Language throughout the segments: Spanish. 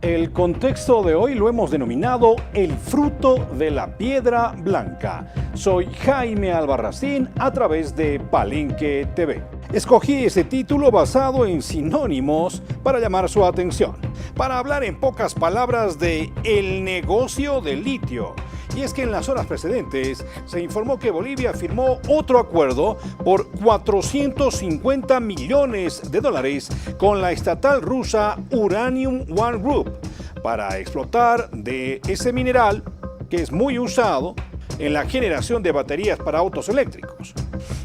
El contexto de hoy lo hemos denominado el fruto de la piedra blanca. Soy Jaime Albarracín a través de Palenque TV. Escogí ese título basado en sinónimos para llamar su atención, para hablar en pocas palabras de el negocio del litio. Y es que en las horas precedentes se informó que Bolivia firmó otro acuerdo por 450 millones de dólares con la estatal rusa Uranium One Group para explotar de ese mineral que es muy usado en la generación de baterías para autos eléctricos.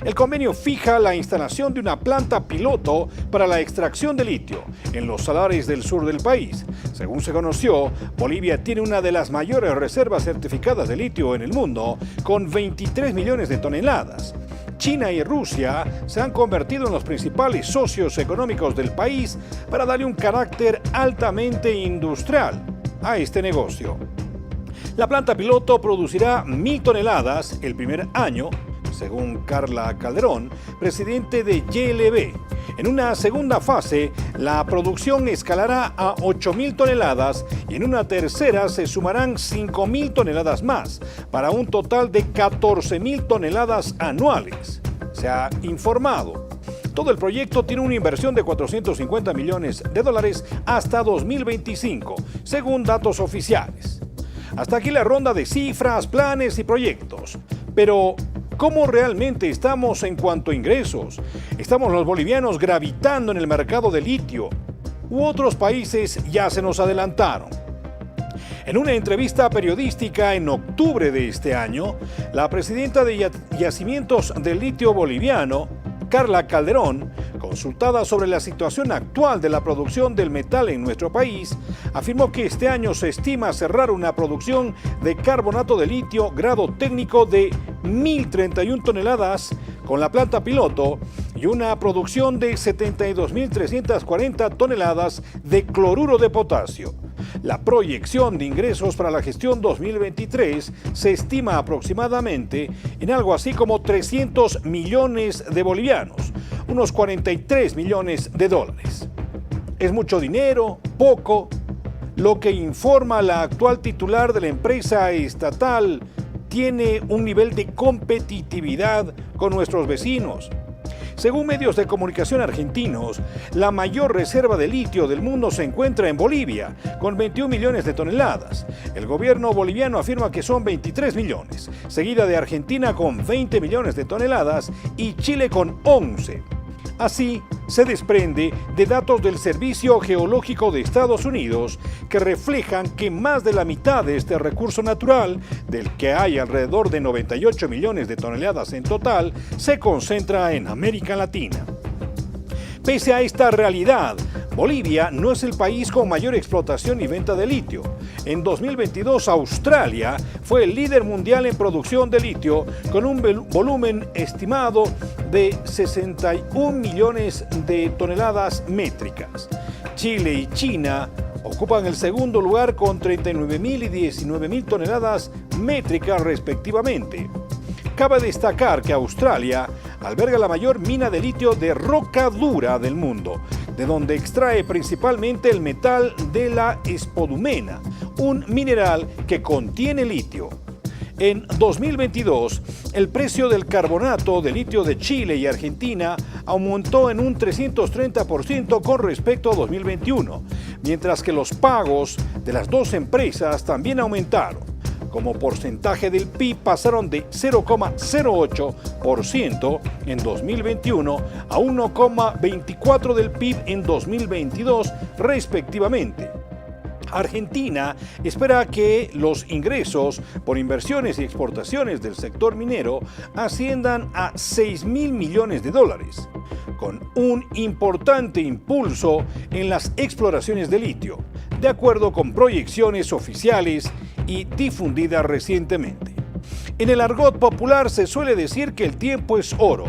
El convenio fija la instalación de una planta piloto para la extracción de litio en los salares del sur del país. Según se conoció, Bolivia tiene una de las mayores reservas certificadas de litio en el mundo, con 23 millones de toneladas. China y Rusia se han convertido en los principales socios económicos del país para darle un carácter altamente industrial a este negocio. La planta piloto producirá 1.000 toneladas el primer año, según Carla Calderón, presidente de YLB. En una segunda fase, la producción escalará a 8.000 toneladas y en una tercera se sumarán 5.000 toneladas más, para un total de 14.000 toneladas anuales. Se ha informado. Todo el proyecto tiene una inversión de 450 millones de dólares hasta 2025, según datos oficiales. Hasta aquí la ronda de cifras, planes y proyectos. Pero, ¿cómo realmente estamos en cuanto a ingresos? ¿Estamos los bolivianos gravitando en el mercado de litio? ¿U otros países ya se nos adelantaron? En una entrevista periodística en octubre de este año, la presidenta de Yacimientos del Litio Boliviano, Carla Calderón, consultada sobre la situación actual de la producción del metal en nuestro país, afirmó que este año se estima cerrar una producción de carbonato de litio grado técnico de 1.031 toneladas con la planta piloto y una producción de 72.340 toneladas de cloruro de potasio. La proyección de ingresos para la gestión 2023 se estima aproximadamente en algo así como 300 millones de bolivianos, unos 43 millones de dólares. ¿Es mucho dinero? ¿Poco? Lo que informa la actual titular de la empresa estatal tiene un nivel de competitividad con nuestros vecinos. Según medios de comunicación argentinos, la mayor reserva de litio del mundo se encuentra en Bolivia, con 21 millones de toneladas. El gobierno boliviano afirma que son 23 millones, seguida de Argentina con 20 millones de toneladas y Chile con 11. Así, se desprende de datos del Servicio Geológico de Estados Unidos que reflejan que más de la mitad de este recurso natural, del que hay alrededor de 98 millones de toneladas en total, se concentra en América Latina. Pese a esta realidad, Bolivia no es el país con mayor explotación y venta de litio. En 2022, Australia fue el líder mundial en producción de litio, con un volumen estimado de 61 millones de toneladas métricas. Chile y China ocupan el segundo lugar con 39.000 y 19.000 toneladas métricas respectivamente. Cabe destacar que Australia alberga la mayor mina de litio de roca dura del mundo, de donde extrae principalmente el metal de la espodumena, un mineral que contiene litio. En 2022, el precio del carbonato de litio de Chile y Argentina aumentó en un 330% con respecto a 2021, mientras que los pagos de las dos empresas también aumentaron. Como porcentaje del PIB pasaron de 0,08% en 2021 a 1,24% del PIB en 2022 respectivamente. Argentina espera que los ingresos por inversiones y exportaciones del sector minero asciendan a 6.000 millones de dólares, con un importante impulso en las exploraciones de litio, de acuerdo con proyecciones oficiales y difundidas recientemente. En el argot popular se suele decir que el tiempo es oro.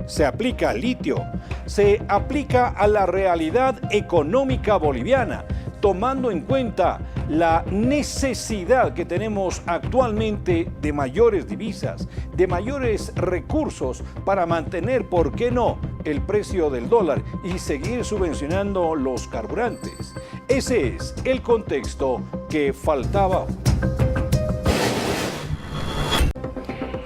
Se aplica al litio, se aplica a la realidad económica boliviana, tomando en cuenta la necesidad que tenemos actualmente de mayores divisas, de mayores recursos para mantener, ¿por qué no?, el precio del dólar y seguir subvencionando los carburantes. Ese es el contexto que faltaba.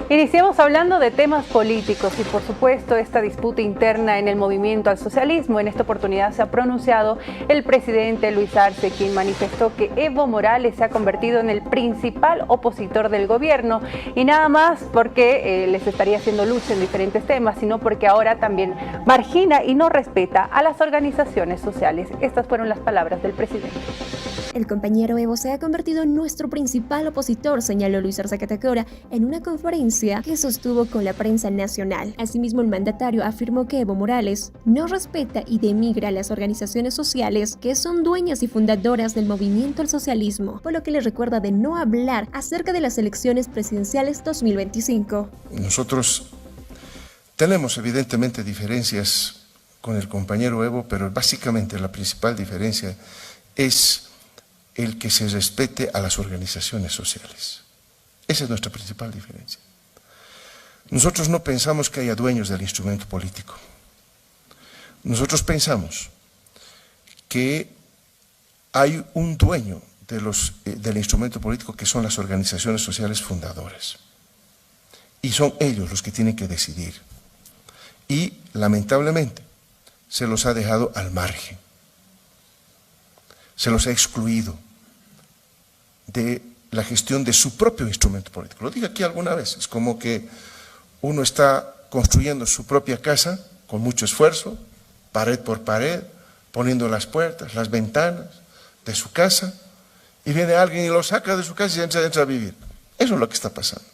Iniciamos hablando de temas políticos y por supuesto esta disputa interna en el movimiento al socialismo. En esta oportunidad se ha pronunciado el presidente Luis Arce, quien manifestó que Evo Morales se ha convertido en el principal opositor del gobierno, y nada más porque les estaría haciendo lucha en diferentes temas, sino porque ahora también margina y no respeta a las organizaciones sociales. Estas fueron las palabras del presidente. El compañero Evo se ha convertido en nuestro principal opositor, señaló Luis Arce Catacora en una conferencia que sostuvo con la prensa nacional. Asimismo, el mandatario afirmó que Evo Morales no respeta y denigra a las organizaciones sociales que son dueñas y fundadoras del movimiento al socialismo, por lo que le recuerda de no hablar acerca de las elecciones presidenciales 2025. Nosotros tenemos evidentemente diferencias con el compañero Evo, pero básicamente la principal diferencia es el que se respete a las organizaciones sociales. Esa es nuestra principal diferencia. Nosotros no pensamos que haya dueños del instrumento político. Nosotros pensamos que hay un dueño del instrumento político, que son las organizaciones sociales fundadoras. Y son ellos los que tienen que decidir. Y, lamentablemente, se los ha dejado al margen. Se los ha excluido de la gestión de su propio instrumento político. Lo dije aquí alguna vez, es como que uno está construyendo su propia casa con mucho esfuerzo, pared por pared, poniendo las puertas, las ventanas de su casa, y viene alguien y lo saca de su casa y entra a vivir. Eso es lo que está pasando.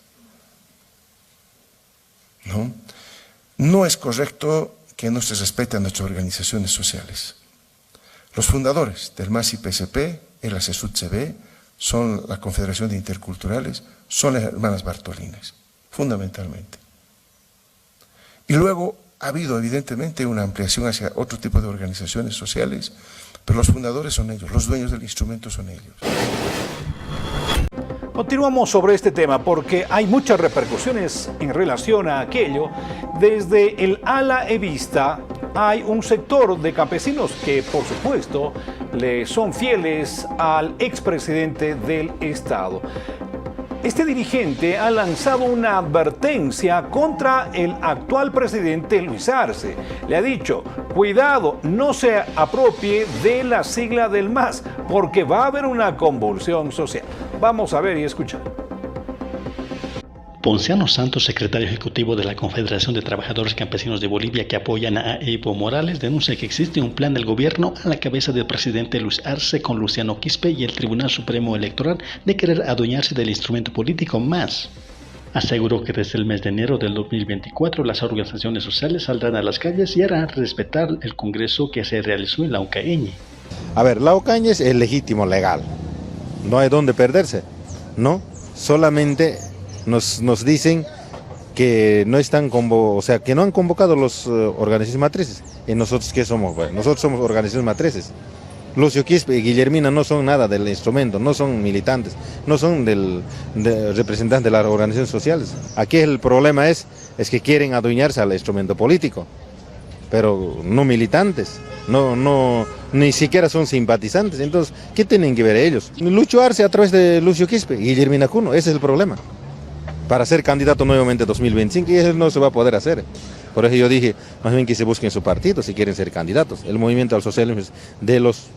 No es correcto que no se respeten nuestras organizaciones sociales. Los fundadores del MAS y PSP, el ACESUD-CB, son la Confederación de Interculturales, son las hermanas Bartolinas, fundamentalmente. Y luego ha habido evidentemente una ampliación hacia otro tipo de organizaciones sociales, pero los fundadores son ellos, los dueños del instrumento son ellos. Continuamos sobre este tema porque hay muchas repercusiones en relación a aquello. Desde el ala evista hay un sector de campesinos que, por supuesto, le son fieles al expresidente del Estado. Este dirigente ha lanzado una advertencia contra el actual presidente Luis Arce. Le ha dicho, cuidado, no se apropie de la sigla del MAS, porque va a haber una convulsión social. Vamos a ver y escuchar. Ponciano Santos, secretario ejecutivo de la Confederación de Trabajadores Campesinos de Bolivia que apoyan a Evo Morales, denuncia que existe un plan del gobierno a la cabeza del presidente Luis Arce con Luciano Quispe y el Tribunal Supremo Electoral de querer adueñarse del instrumento político MAS. Aseguró que desde el mes de enero del 2024 las organizaciones sociales saldrán a las calles y harán respetar el congreso que se realizó en Laucaeñe. A ver, Laucaeñe es legítimo, legal. No hay dónde perderse, ¿no? Solamente nos dicen que no están que no han convocado los organizaciones matrices. ¿Y nosotros qué somos? Bueno, nosotros somos organizaciones matrices. Lucio Quispe y Guillermina no son nada del instrumento, no son militantes, no son representantes de las organizaciones sociales. Aquí el problema es que quieren adueñarse al instrumento político, pero no militantes, ni siquiera son simpatizantes. Entonces, ¿qué tienen que ver ellos? Lucho Arce a través de Lucio Quispe y Guillermina Cuno, ese es el problema. Para ser candidato nuevamente en 2025, y eso no se va a poder hacer. Por eso yo dije, más bien que se busquen su partido si quieren ser candidatos. El movimiento al socialismo es de los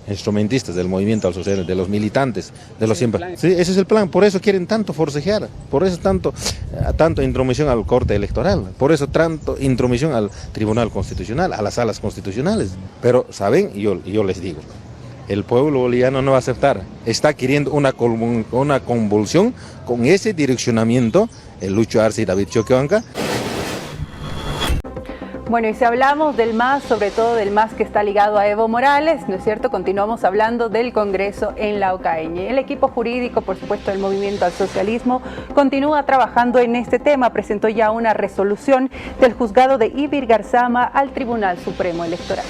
instrumentistas, del movimiento al socialismo, de los militantes, de los siempre. Sí, ese es el plan, por eso quieren tanto forcejear, por eso tanto intromisión al corte electoral, por eso tanto intromisión al Tribunal Constitucional, a las salas constitucionales. Pero, ¿saben? Yo les digo, el pueblo boliviano no va a aceptar. Está queriendo una convulsión con ese direccionamiento, el Lucho Arce y David Choquehuanca. Bueno, y si hablamos del MAS, sobre todo del MAS que está ligado a Evo Morales, ¿no es cierto? Continuamos hablando del Congreso en Laucaeñe. El equipo jurídico, por supuesto, del Movimiento al Socialismo, continúa trabajando en este tema. Presentó ya una resolución del juzgado de Ibirgarzama al Tribunal Supremo Electoral.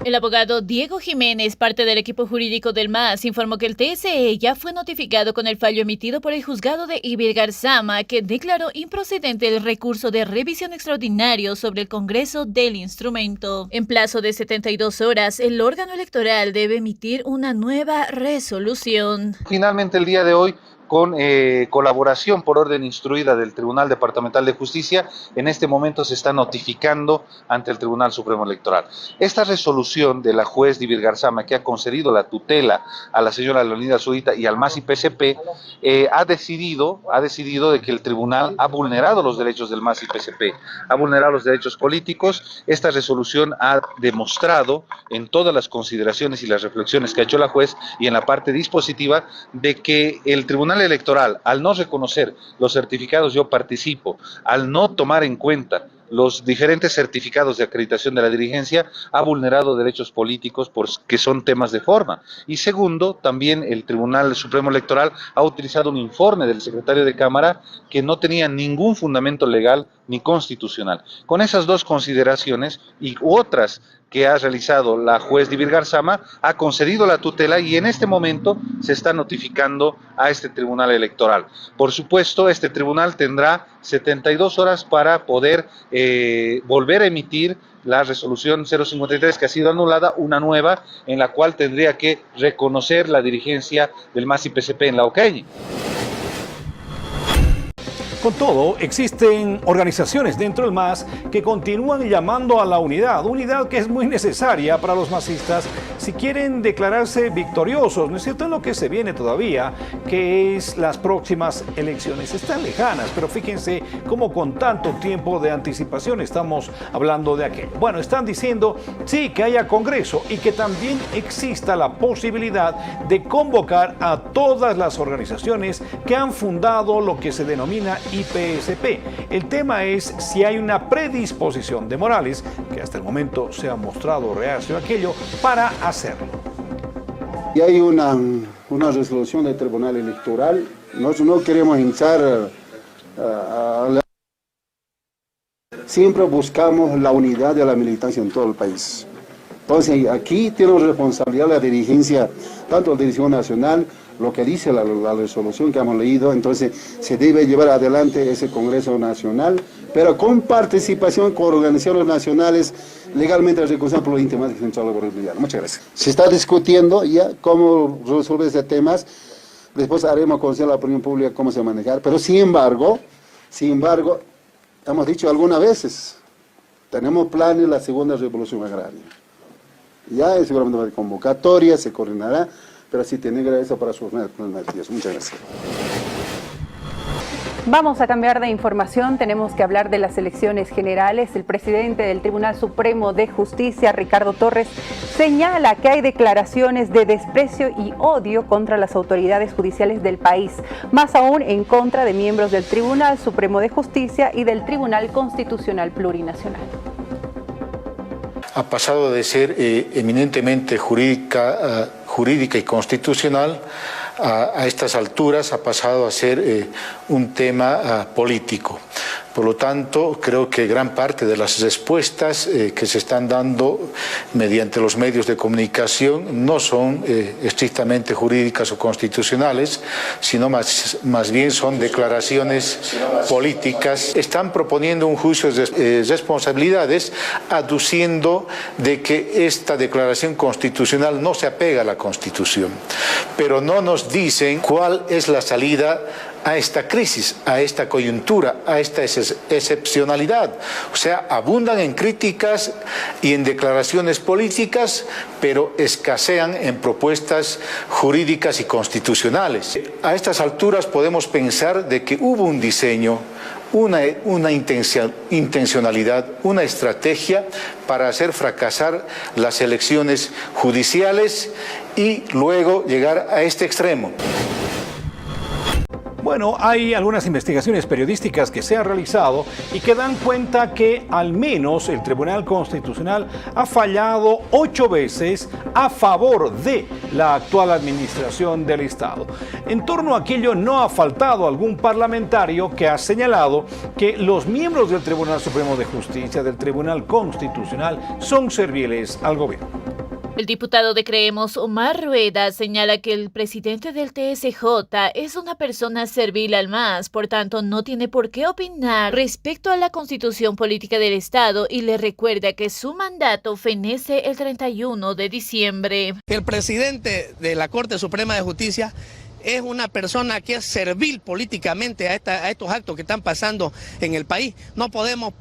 El abogado Diego Jiménez, parte del equipo jurídico del MAS, informó que el TSE ya fue notificado con el fallo emitido por el juzgado de Ibirgarzama, que declaró improcedente el recurso de revisión extraordinario sobre el Congreso del instrumento. En plazo de 72 horas, el órgano electoral debe emitir una nueva resolución. Finalmente, el día de hoy, con colaboración por orden instruida del Tribunal Departamental de Justicia, en este momento se está notificando ante el Tribunal Supremo Electoral. Esta resolución de la juez de Ibirgarzama, que ha concedido la tutela a la señora Leonida Zurita y al MAS y PCP, ha decidido de que el tribunal ha vulnerado los derechos del MAS y PCP, ha vulnerado los derechos políticos. Esta resolución ha demostrado en todas las consideraciones y las reflexiones que ha hecho la juez y en la parte dispositiva de que el Tribunal Electoral, al no reconocer los certificados yo participo, al no tomar en cuenta los diferentes certificados de acreditación de la dirigencia, ha vulnerado derechos políticos porque son temas de forma. Y segundo, también el Tribunal Supremo Electoral ha utilizado un informe del secretario de Cámara que no tenía ningún fundamento legal ni constitucional. Con esas dos consideraciones y otras que ha realizado la juez de Ibirgarzama, ha concedido la tutela y en este momento se está notificando a este Tribunal Electoral. Por supuesto, este tribunal tendrá 72 horas para poder volver a emitir la resolución 053 que ha sido anulada, una nueva en la cual tendría que reconocer la dirigencia del MAS y PCP en la Ocaña. Con todo, existen organizaciones dentro del MAS que continúan llamando a la unidad que es muy necesaria para los masistas si quieren declararse victoriosos, ¿no es cierto?, en lo que se viene todavía, que es las próximas elecciones. Están lejanas, pero fíjense cómo con tanto tiempo de anticipación estamos hablando de aquello. Bueno, están diciendo, sí, que haya congreso y que también exista la posibilidad de convocar a todas las organizaciones que han fundado lo que se denomina IPSP. El tema es si hay una predisposición de Morales, que hasta el momento se ha mostrado reacio a aquello, para hacerlo. Y hay una resolución del Tribunal Electoral. Nosotros no queremos hinchar siempre buscamos la unidad de la militancia en todo el país. Entonces aquí tiene responsabilidad la dirigencia, tanto la Dirección Nacional, lo que dice la resolución que hemos leído. Entonces se debe llevar adelante ese Congreso Nacional, pero con participación con organizaciones nacionales legalmente reconocidas por los íntimos central boliviano. Muchas gracias. Se está discutiendo ya cómo resolver ese temas. Después haremos conocer a la opinión pública cómo se manejar, pero sin embargo, hemos dicho algunas veces, tenemos planes la segunda revolución agraria. Ya seguramente va a haber convocatoria, se coordinará, pero sí tiene eso para solucionar el problema de Dios. Muchas gracias. Vamos a cambiar de información, tenemos que hablar de las elecciones generales. El presidente del Tribunal Supremo de Justicia, Ricardo Torres, señala que hay declaraciones de desprecio y odio contra las autoridades judiciales del país, más aún en contra de miembros del Tribunal Supremo de Justicia y del Tribunal Constitucional Plurinacional. Ha pasado de ser eminentemente jurídica y constitucional, a estas alturas ha pasado a ser un tema político. Por lo tanto, creo que gran parte de las respuestas que se están dando mediante los medios de comunicación no son estrictamente jurídicas o constitucionales, sino más bien son declaraciones políticas. Están proponiendo un juicio de responsabilidades, aduciendo de que esta declaración constitucional no se apega a la Constitución. Pero no nos dicen cuál es la salida a esta crisis, a esta coyuntura, a esta excepcionalidad. O sea, abundan en críticas y en declaraciones políticas, pero escasean en propuestas jurídicas y constitucionales. A estas alturas podemos pensar de que hubo un diseño, una intencionalidad, una estrategia para hacer fracasar las elecciones judiciales y luego llegar a este extremo. Bueno, hay algunas investigaciones periodísticas que se han realizado y que dan cuenta que al menos el Tribunal Constitucional ha fallado 8 veces a favor de la actual administración del Estado. En torno a aquello no ha faltado algún parlamentario que ha señalado que los miembros del Tribunal Supremo de Justicia, del Tribunal Constitucional, son serviles al gobierno. El diputado de Creemos, Omar Rueda, señala que el presidente del TSJ es una persona servil al MAS, por tanto no tiene por qué opinar respecto a la constitución política del Estado y le recuerda que su mandato fenece el 31 de diciembre. El presidente de la Corte Suprema de Justicia es una persona que es servil políticamente a estos actos que están pasando en el país.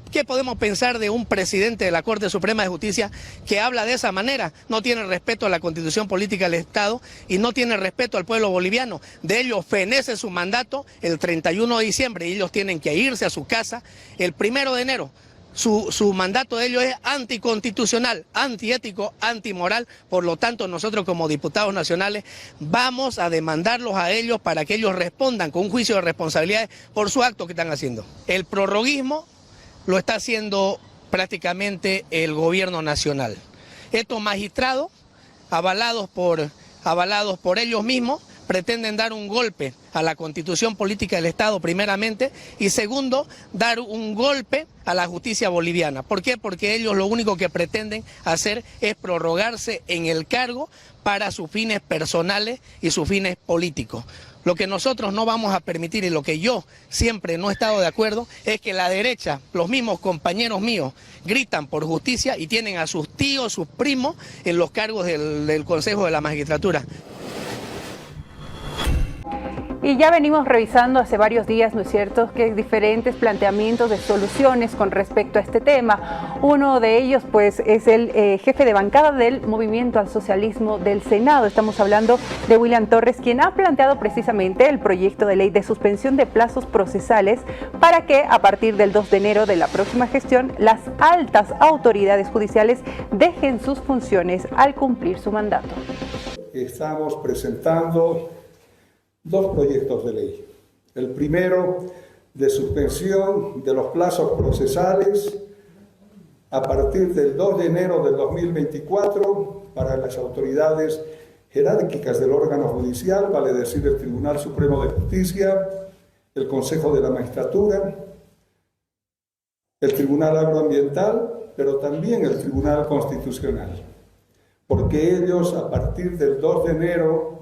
¿Qué podemos pensar de un presidente de la Corte Suprema de Justicia que habla de esa manera? No tiene respeto a la Constitución Política del Estado y no tiene respeto al pueblo boliviano. De ellos fenece su mandato el 31 de diciembre y ellos tienen que irse a su casa el 1 de enero. Su mandato de ellos es anticonstitucional, antiético, antimoral. Por lo tanto, nosotros como diputados nacionales vamos a demandarlos a ellos para que ellos respondan con un juicio de responsabilidades por su acto que están haciendo. El prorroguismo lo está haciendo prácticamente el gobierno nacional. Estos magistrados, avalados por ellos mismos, pretenden dar un golpe a la Constitución Política del Estado primeramente y segundo, dar un golpe a la justicia boliviana. ¿Por qué? Porque ellos lo único que pretenden hacer es prorrogarse en el cargo para sus fines personales y sus fines políticos. Lo que nosotros no vamos a permitir y lo que yo siempre no he estado de acuerdo es que la derecha, los mismos compañeros míos, gritan por justicia y tienen a sus tíos, sus primos en los cargos del Consejo de la Magistratura. Y ya venimos revisando hace varios días, ¿no es cierto?, que diferentes planteamientos de soluciones con respecto a este tema. Uno de ellos, pues, es el jefe de bancada del Movimiento al Socialismo del Senado. Estamos hablando de William Torres, quien ha planteado precisamente el proyecto de ley de suspensión de plazos procesales para que a partir del 2 de enero de la próxima gestión las altas autoridades judiciales dejen sus funciones al cumplir su mandato. Estamos presentando dos proyectos de ley. El primero, de suspensión de los plazos procesales a partir del 2 de enero del 2024 para las autoridades jerárquicas del órgano judicial, vale decir el Tribunal Supremo de Justicia, el Consejo de la Magistratura, el Tribunal Agroambiental, pero también el Tribunal Constitucional, porque ellos a partir del 2 de enero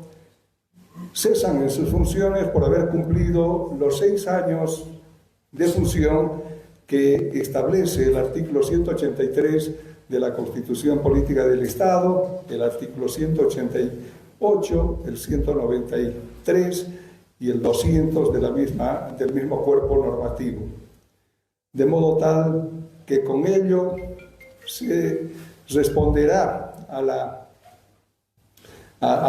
cesan en sus funciones por haber cumplido los 6 años de función que establece el artículo 183 de la Constitución Política del Estado, el artículo 188, el 193 y el 200 del mismo cuerpo normativo. De modo tal que con ello se responderá a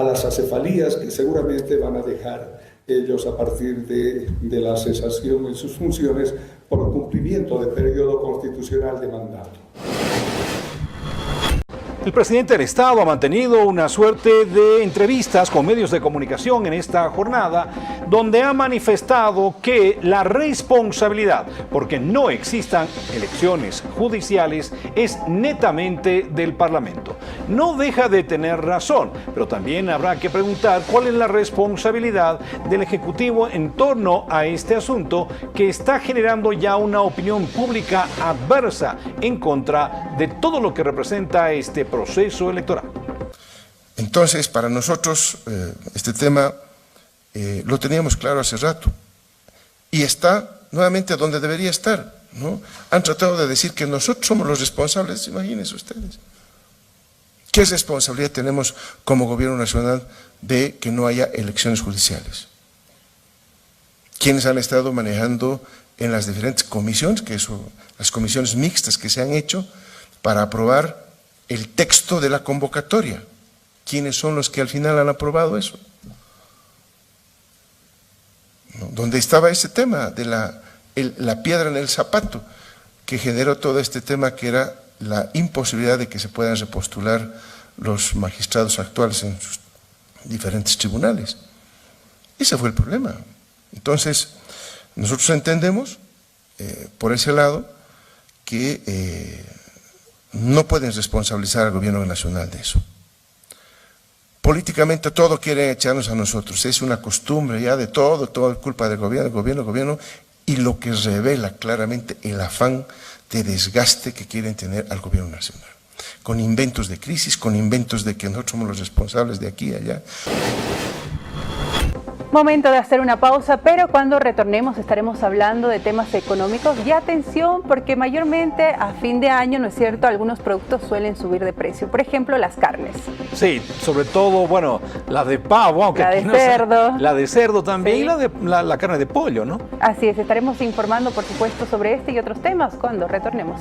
las acefalías que seguramente van a dejar ellos a partir de la cesación en sus funciones por cumplimiento de periodo constitucional de mandato. El presidente del Estado ha mantenido una suerte de entrevistas con medios de comunicación en esta jornada, donde ha manifestado que la responsabilidad porque no existan elecciones judiciales es netamente del Parlamento. No deja de tener razón, pero también habrá que preguntar cuál es la responsabilidad del Ejecutivo en torno a este asunto que está generando ya una opinión pública adversa en contra de todo lo que representa este proceso electoral. Entonces, para nosotros, este tema lo teníamos claro hace rato y está nuevamente donde debería estar, ¿no? Han tratado de decir que nosotros somos los responsables, imagínense ustedes. ¿Qué responsabilidad tenemos como gobierno nacional de que no haya elecciones judiciales? ¿Quiénes han estado manejando en las diferentes comisiones, las comisiones mixtas que se han hecho para aprobar el texto de la convocatoria? ¿Quiénes son los que al final han aprobado eso? ¿No? ¿Dónde estaba ese tema de la piedra en el zapato que generó todo este tema, que era la imposibilidad de que se puedan repostular los magistrados actuales en sus diferentes tribunales? Ese fue el problema. Entonces, nosotros entendemos por ese lado que no pueden responsabilizar al gobierno nacional de eso. Políticamente todo quieren echarnos a nosotros, es una costumbre ya de todo es culpa del gobierno, y lo que revela claramente el afán de desgaste que quieren tener al gobierno nacional. con inventos de crisis, con inventos de que nosotros somos los responsables de aquí y allá. Momento de hacer una pausa, pero cuando retornemos estaremos hablando de temas económicos y atención, porque mayormente a fin de año, ¿no es cierto?, algunos productos suelen subir de precio. Por ejemplo, las carnes. Sí, sobre todo, bueno, la de pavo, aunque la de aquí cerdo. La de cerdo también, Sí. y la carne de pollo, ¿no? Así es, estaremos informando, por supuesto, sobre este y otros temas cuando retornemos.